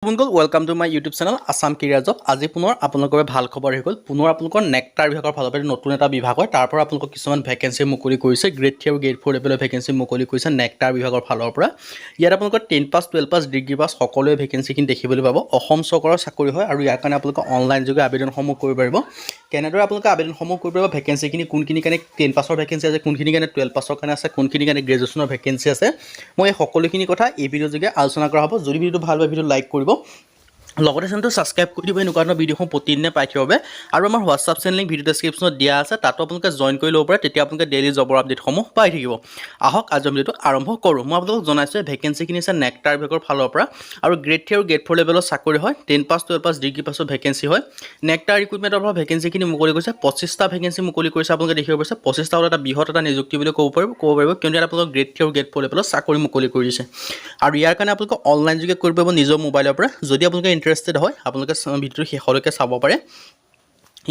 বন্ধুসকল welcome to my YouTube channel Assam career job. আজি পুনৰ আপোনালোকৰ ভাল খবৰ হৈ গ'ল। পুনৰ আপোনালোকৰ নেক্টাৰ বিভাগৰ ফালৰ পৰা নতুন এটা বিভাগ হয়, তাৰ পৰা আপোনালোকক কিছুমান ভেকেঞ্চি মুকলি কৰিছে। গ্ৰেড 3 আৰু গ্ৰেড 4 লেভেলৰ ভেকেঞ্চি মুকলি কৰিছে নেক্টাৰ বিভাগৰ ফালৰ পৰা। ইয়াত আপোনালোকৰ 10 পাছ 12 পাছ ডিগ্ৰী পাছ সকলোৱে ভেকেঞ্চিখিনি দেখিবলৈ পাব। অসম চৰকাৰৰ চাকৰি হয় আৰু ইয়াৰ কাৰণে আপোনালোকে অনলাইন যোগে আবেদনসমূহ কৰিব পাৰিব। কেনেদৰে আপোনালোকে আবেদনসমূহ কৰিব পাৰিব, ভেকেঞ্চিখিনি কোনখিনি কাৰণে 10 পাছৰ ভেকেঞ্চি আছে, কোনখিনি কাৰণে 12 পাছৰ কাৰণে আছে, কোনখিনি কাৰণে গ্ৰেজুৱেশ্যনৰ ভেকেঞ্চি আছে, মই এই সকলোখিনি কথা এই ভিডিঅ' যোগে আলোচনা কৰা হ'ব। যদি ভিডিঅ'টো ভাল হয় ভিডিঅ' লাইক কৰিব, লগতে চেনেলটো ছাবস্ক্ৰাইব কৰি দিব এনেকুৱা ধৰণৰ ভিডিঅ'সমূহ প্ৰতিদিনে পাই থাকিব বাবে। আৰু আমাৰ হোৱাটছআপ চেনেল লিংক ভিডিঅ' ডেছক্ৰিপশ্যনত দিয়া আছে, তাতো আপোনালোকে জইন কৰি ল'ব পাৰে। তেতিয়া আপোনালোকে ডেইলি জবৰ আপডেটসমূহ পাই থাকিব। আহক আজি ভিডিঅ'টো আৰম্ভ কৰোঁ। মই আপোনালোকক জনাইছোঁ ভেকেঞ্চিখিনি আছে নেক্টাৰ বিভাগৰ ফালৰ পৰা আৰু গ্ৰেড 3 আৰু গ্ৰেড 4 লেভেলৰ চাকৰি হয়। 10 পাছ 12 পাছ ডিগ্ৰী পাছৰ ভেকেঞ্চি হয়। নেক্টাৰ ৰিক্ৰুটমেণ্টৰ পৰা ভেকেঞ্চিখিনি মুকলি কৰিছে। 25টা ভেকেঞ্চি মুকলি কৰিছে আপোনালোকে দেখিব পাৰিছে। 25টা হ'ল এটা বৃহৎ এটা নিযুক্তি বুলি ক'ব পাৰিব, কিয়নো ইয়াত আপোনালোকক গ্ৰেড 3 আৰু গ্ৰেড 4 লেভেলৰ চাকৰি মুকলি কৰি দিছে। আৰু ইয়াৰ কাৰণে আপোনালোকে অনলাইন যোগে কৰিব পাৰিব নিজৰ মোবাইলৰ পৰা। যদি আপোনালোকে ইণ্টাৰেষ্টেড হয় আপোনালোকে ভিডিঅ'টো শেষলৈকে চাব পাৰে।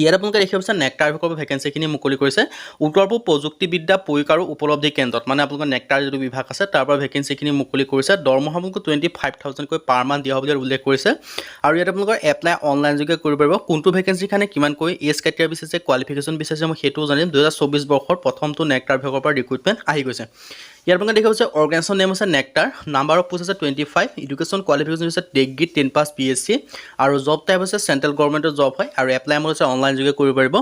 ইয়াত আপোনালোকে দেখিব পাৰিছে নেক্টাৰ বিভাগৰ ভেকেঞ্চিখিনি মুকলি কৰিছে উত্তৰ পূব প্ৰযুক্তিবিদ্যা প্ৰয়োগ আৰু উপলব্ধি কেন্দ্ৰত, মানে আপোনালোকৰ নেক্টাৰ যিটো বিভাগ আছে তাৰ পৰা ভেকেঞ্চিখিনি মুকলি কৰিছে। দৰমহা আপোনালোকক 25,000কৈ পাৰ মান্থ দিয়া হ'ব বুলি উল্লেখ কৰিছে। আৰু ইয়াত আপোনালোকৰ এপ্লাই অনলাইন যোগে কৰিব পাৰিব। কোনটো ভেকেঞ্চিৰ কাৰণে কিমানকৈ এজ ক্ৰাইটেৰিয়া বিচাৰিছে, কোৱালিফিকেশ্যন বিচাৰিছে, মই সেইটোও জানিম। 2024 বৰ্ষৰ প্ৰথমটো নেক্টাৰ বিভাগৰ পৰা ৰিক্ৰুটমেণ্ট আহি গৈছে। ইয়াৰ আপোনালোকে দেখা পাইছে অৰ্গেনাইজেশ্যন নেম আছে নেক্টাৰ, নাম্বাৰ অফ পোষ্ট আছে 25, এডুকেশ্যন কোৱালিফিকেশ্যন হৈছে ডিগ্ৰী 10 পাছ BSc, আৰু জব টাইপ হৈছে চেণ্ট্ৰেল গভৰ্ণমেণ্টৰ জব হয়। আৰু এপ্লাই মড হৈছে অনলাইন যোগে কৰিব পাৰিব।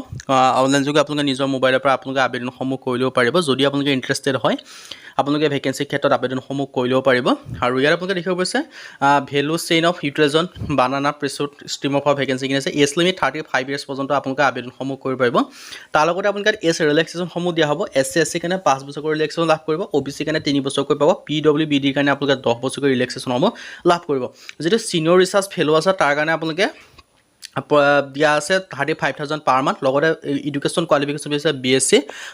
অনলাইন যোগে আপোনালোকে নিজৰ মোবাইলৰ পৰা আপোনালোকে আবেদনসমূহ কৰি ল'ব পাৰিব। যদি আপোনালোকে ইণ্টাৰেষ্টেড হয় আপোনালোকে ভেকেঞ্চিৰ ক্ষেত্ৰত আবেদনসমূহ কৰি ল'ব পাৰিব। আৰু ইয়াত আপোনালোকে দেখিব পাৰিছে ভেলু চেইন অফ ইউটিলাইজন বানানা প্ৰেছুট ষ্ট্ৰীমৰ পৰা ভেকেঞ্চিখিনি আছে। এজ লিমিট 35 ইয়াৰ্ছ পৰ্যন্ত আপোনালোকে আবেদনসমূহ কৰিব পাৰিব। তাৰ লগতে আপোনালোকে এজ ৰিলেক্সেশ্যনসমূহ দিয়া হ'ব। SC/SC কাৰণে 5 বছৰকৈ ৰিলেক্সেশ্যন লাভ কৰিব, OBC কাৰণে 3 বছৰকৈ পাব, PWBDৰ কাৰণে আপোনালোকে 10 বছৰকৈ ৰিলেক্সেশ্যনসমূহ লাভ কৰিব। যিটো ছিনিয়ৰ ৰিচাৰ্চ ফেল' আছে তাৰ কাৰণে আপোনালোকে দিয়া আছে 35,000 পাৰ মান্থ। লগতে এডুকেশ্যন কোৱালিফিকেশ্যন হৈছে BSc,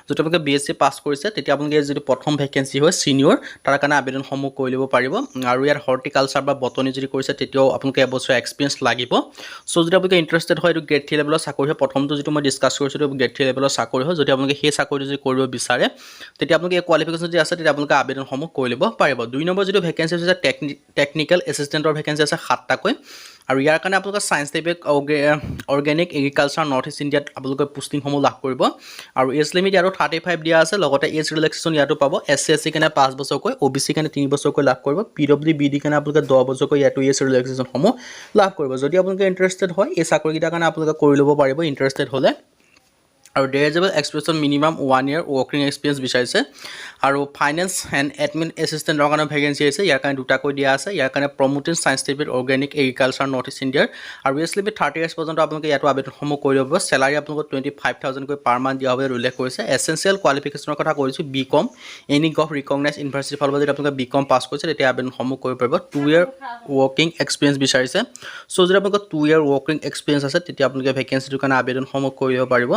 যদি আপোনালোকে BSc পাছ কৰিছে তেতিয়া আপোনালোকে যিটো প্ৰথম ভেকেঞ্চি হয় ছিনিয়ৰ তাৰ কাৰণে আবেদনসমূহ কৰি ল'ব পাৰিব। আৰু ইয়াৰ হৰ্টিকালচাৰ বা বটনি যদি কৰিছে তেতিয়াও আপোনালোকে এবছৰ এক্সপিৰিয়েঞ্চ লাগিব। চ' যদি আপোনালোকে ইণ্টাৰেষ্টেড হয় এইটো গ্ৰেড 3 লেভেলৰ চাকৰি হয়। প্ৰথমটো যিটো মই ডিছকাছ কৰিছোঁ এইটো গ্ৰেড 3 লেভেলৰ চাকৰি হয়। যদি আপোনালোকে সেই চাকৰিটো যদি কৰিব বিচাৰে তেতিয়া আপোনালোকে এই কোৱালিফিকেশ্যন যদি আছে তেতিয়া আপোনালোকে আবেদনসমূহ কৰি ল'ব পাৰিব। 2 নম্বৰ যিটো ভেকেঞ্চি হৈছে টেকনিকেল এছিষ্টেণ্টৰ ভেকেঞ্চি আছে 7টাকৈ। আৰু ইয়াৰ কাৰণে আপোনালোকে science tech organic agriculture north east ইণ্ডিয়াত আপোনালোকে পোষ্টিংসমূহ লাভ কৰিব। আৰু এজ লিমিট ইয়াতো 35 দিয়া আছে। লগতে এজ ৰিলেক্সেশ্যন ইয়াতো পাব। SC/SC কাৰণে 5 বছৰকৈ, OBC কাৰণে 3 বছৰকৈ লাভ কৰিব, PWBD কাৰণে আপোনালোকে 10 বছৰকৈ ইয়াতো এজ ৰিলেক্সেশ্যনসমূহ লাভ কৰিব। যদি আপোনালোকে ইণ্টাৰেষ্টেড হয় এই চাকৰিকেইটাৰ কাৰণে আপোনালোকে কৰি ল'ব পাৰিব ইণ্টাৰেষ্টেড হ'লে। আৰু ডেৰেজেবল এক্সপিৰিয়েঞ্চন মিনিমাম 1 year ৱৰ্কিং এক্সপিৰিয়েঞ্চ বিচাৰিছে। আৰু ফাইনেন্স এণ্ড এডমিন এছিষ্টেণ্টৰ কাৰণে ভেকেঞ্চি আছে, ইয়াৰ কাৰণে 2টাকৈ দিয়া আছে। ইয়াৰ কাৰণে promoting science tech organic agriculture north east ইণ্ডিয়াৰ। আৰু এজ লিমিট 30 ইয়াৰ্ছ পৰ্যন্ত আপোনালোকে ইয়াতো আবেদনসমূহ কৰি ল'ব। চেলাৰী আপোনালোকক 25,000কৈ পাৰ মান্থ দিয়া হ'ব বুলি উল্লেখ কৰিছে। এছেঞ্চিয়েল কোৱালিফিকেশ্যনৰ কথা কৈছোঁ BCom, এনি গভ ৰিকগনাইজ ইউনিভাৰ্চিটিৰ ফালৰ পৰা যদি আপোনালোকে BCom পাছ কৰিছে তেতিয়া আবেদনসমূহ কৰিব পাৰিব। 2 year ৱৰ্কিং এক্সপিৰিয়েঞ্চ বিচাৰিছে। চ' যদি আপোনালোকৰ 2 year ৱৰ্কিং এক্সপিৰিয়েঞ্চ আছে তেতিয়া আপোনালোকে ভেকেঞ্চিটোৰ কাৰণে আবেদনসমূহ কৰিব পাৰিব।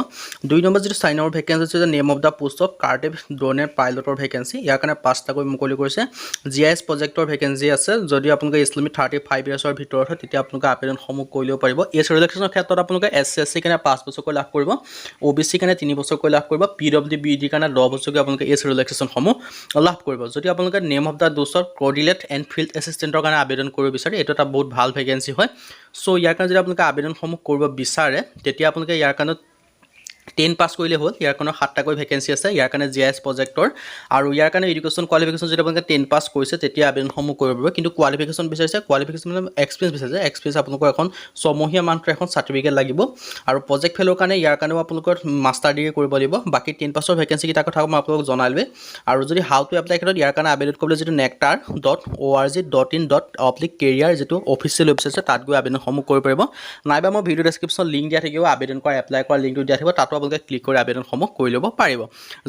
2 নম্বৰ যিটো 4 নম্বৰ ভেকেঞ্চি আছে name of the post of কাৰ্টেভ ড্ৰ'নে পাইলটৰ ভেকেঞ্চি। ইয়াৰ কাৰণে 5টাকৈ মুকলি কৰিছে। GIS প্ৰজেক্টৰ ভেকেঞ্চি আছে। যদি আপোনালোকে এজ লিমিট 35 ইয়াৰ্ছৰ ভিতৰত হয় তেতিয়া আপোনালোকে আবেদনসমূহ কৰি ল'ব পাৰিব। এজ ৰিলেক্সেশ্যনৰ ক্ষেত্ৰত আপোনালোকে SC/SC কাৰণে 5 বছৰকৈ লাভ কৰিব, OBC কাৰণে 3 বছৰকৈ লাভ কৰিব, PWBD কাৰণে 10 বছৰকৈ আপোনালোকে এজ ৰিলেক্সেশ্যনসমূহ লাভ কৰিব। যদি আপোনালোকে name of the post of coordinate and field এছিষ্টেণ্টৰ কাৰণে আবেদন কৰিব বিচাৰে এইটো এটা বহুত ভাল ভেকেঞ্চি হয়। চ' ইয়াৰ কাৰণে যদি আপোনালোকে আবেদনসমূহ কৰিব বিচাৰে তেতিয়া আপোনালোকে ইয়াৰ কাৰণে 10 পাছ কৰিলে হ'ল। ইয়াৰ কাৰণে 7টাকৈ ভেকেঞ্চি আছে। ইয়াৰ কাৰণে GIS প্ৰজেক্টৰ। আৰু ইয়াৰ কাৰণে এডুকেশ্যন কোৱালিফিকেশ্যন যদি আপোনালোকে 10 পাছ কৰিছে তেতিয়া আবেদনসমূহ কৰিব পাৰিব। কিন্তু কোৱালিফিকেশ্যন বিচাৰিছে, কোৱালিফিকেশ্যন মানে এক্সপিৰিয়েঞ্চ বিচাৰিছে। এক্সপিৰিয়েঞ্চ আপোনালোকৰ এখন 6 মহীয়া মান্থৰ এখন চাৰ্টিফিকেট লাগিব। আৰু প্ৰজেক্ট ফেলৰ কাৰণে ইয়াৰ কাৰণেও আপোনালোকৰ মাষ্টাৰ ডিগ্ৰী কৰিব লাগিব। বাকী 10 পাছৰ ভেকেঞ্চিকেইটাৰ কথা মই আপোনালোকক জনালোৱে। আৰু যদি হাউ টু এপ্লাই ক্ষেত্ৰত ইয়াৰ কাৰণে আবেদন কৰিবলৈ যিটো nectar.org.in/career যিটো অফিচিয়েল ৱেবছাইট আছে তাত গৈ আবেদনসমূহ কৰিব পাৰিব। নাইবা মই ভিডিঅ' ডেছক্ৰিপশ্যনত লিংক দিয়া থাকিব, আবেদন কৰা এপ্লাই কৰা লিংকটো দিয়া থাকিব, তাতো আপোনালোকে ক্লিক কৰি আবেদনসমূহ কৰি ল'ব পাৰিব।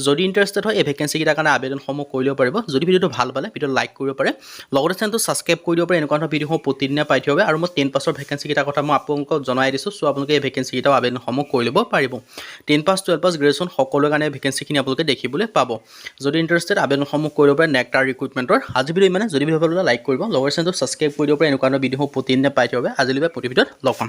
যদি ইণ্টাৰেষ্টেড হয় এই ভেকেঞ্চিকেইটাৰ কাৰণে আবেদনসমূহ কৰি ল'ব পাৰিব। যদি ভিডিঅ'টো ভাল পালে ভিডিঅ' লাইক কৰিব পাৰে, লগতে চেনেলটো ছাবস্ক্ৰাইব কৰি দিব পাৰে। এনেকুৱা ধৰণৰ ভিডিঅ'সমূহ প্ৰতিদিনে পাই থাকিব। আৰু মই 10 পাছৰ ভেকেঞ্চিকেইটাৰ কথা মই আপোনালোকক জনাই দিছোঁ। চ' আপোনালোকে এই ভেকেঞ্চিকেইটাও আবেদনসমূহ কৰি ল'ব পাৰিব। 10 পাছ 12 পাছ গ্ৰেজুৱেশ্যন সকলোৰে কাৰণে ভেকেঞ্চিখিনি আপোনালোকে দেখিবলৈ পাব। যদি ইণ্টাৰেষ্টেড আবেদনসমূহ কৰিব পাৰে নেক্টাৰ ৰিক্ৰুটমেণ্টৰ। আজি ভিডিঅ' ইমানে। যদি ভিডিঅ' ভাল পালে লাইক কৰিব, লগতে চেনেলটো ছাবস্ক্ৰাইব কৰি দিব পাৰে। এনেকুৱা ধৰণৰ ভিডিঅ'সমূহ প্ৰতিদিনে পাই থাকিব। আজিলৈ প্ৰতি ভিডিঅ'ত লগ পাম।